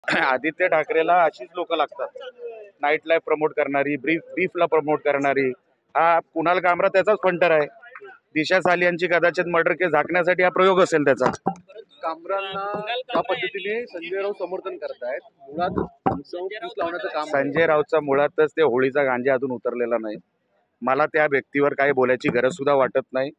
आदित्य ठाकरेला अशीच लोक लागतात, नाईट लाईफ प्रमोट करणारी, बीफला प्रमोट करणारी. हा कुणाल कामरा त्याचाच फंटर आहे. दिशा सालियांची कदाचित मर्डर केस झाकण्यासाठी हा प्रयोग असेल त्याचा. कामरांना ज्या पद्धतीने संजय राऊत समर्थन करतायत, मुळात लावण्याचं काम संजय राऊतचा मुळातच ते होळीचा गांजा अजून उतरलेला नाही. मला त्या व्यक्तीवर काही बोलायची गरज सुद्धा वाटत नाही.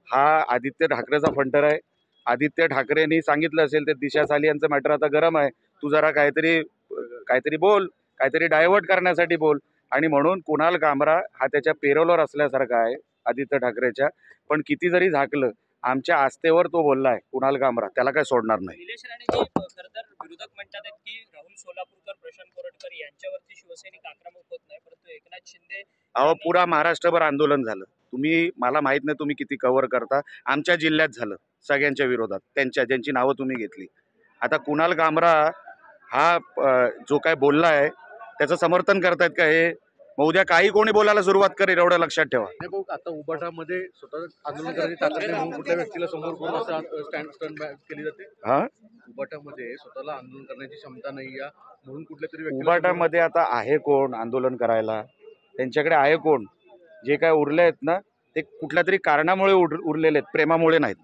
हा आदित्य ठाकरेचा फंटर आहे. आदित्य ठाकरेंनी सांगितलं असेल ते दिशा सालियांचं मॅटर आता गरम आहे, तू जरा काहीतरी बोल, काहीतरी डायव्हर्ट करण्यासाठी बोल. आणि म्हणून कुणाल कामरा हा त्याच्या पेरोलवर असल्यासारखा आहे आदित्य ठाकरेच्या. पण किती जरी झाकलं, आमच्या आस्थेवर तो बोललाय कुणाल कामरा, त्याला काय सोडणार नाही. निलेश राणेजी खरंतर विरोधक म्हणतात की राहुल सोलापूरकर, प्रशांत कोरटकर यांच्यावरती शिवसैनिक आक्रमक होत नाही, परंतु एकनाथ शिंदे पुरा महाराष्ट्रभर आंदोलन झालं. तुम्ही, मला माहित नाही तुम्ही किती कव्हर करता, आमच्या जिल्ह्यात झालं सगळ्यांच्या विरोधात, ज्यांची नावं तुम्ही घेतली. आता कुणाल कामरा हा जो काय बोलला आहे त्याचं समर्थन करतायत का हे? मग उद्या काही कोणी बोलायला सुरुवात करेल, एवढं लक्षात ठेवा. नाही भाऊ, आता उबाटामध्ये स्वतः आंदोलन करण्याची ताकद नाही म्हणून कुठल्या व्यक्तीला समोर करून असं स्टँड केली जाते. हा, उबाटामध्ये स्वतःला आंदोलन करण्याची क्षमता नाही या म्हणून कुठल्या तरी व्यक्तीला उबाटामध्ये आता आहे कोण आंदोलन करायला? त्यांच्याकडे आहे कोण? जे काय उरले आहेत ना, ते कुठल्या तरी कारणामुळे उरलेले आहेत, प्रेमामुळे नाहीत.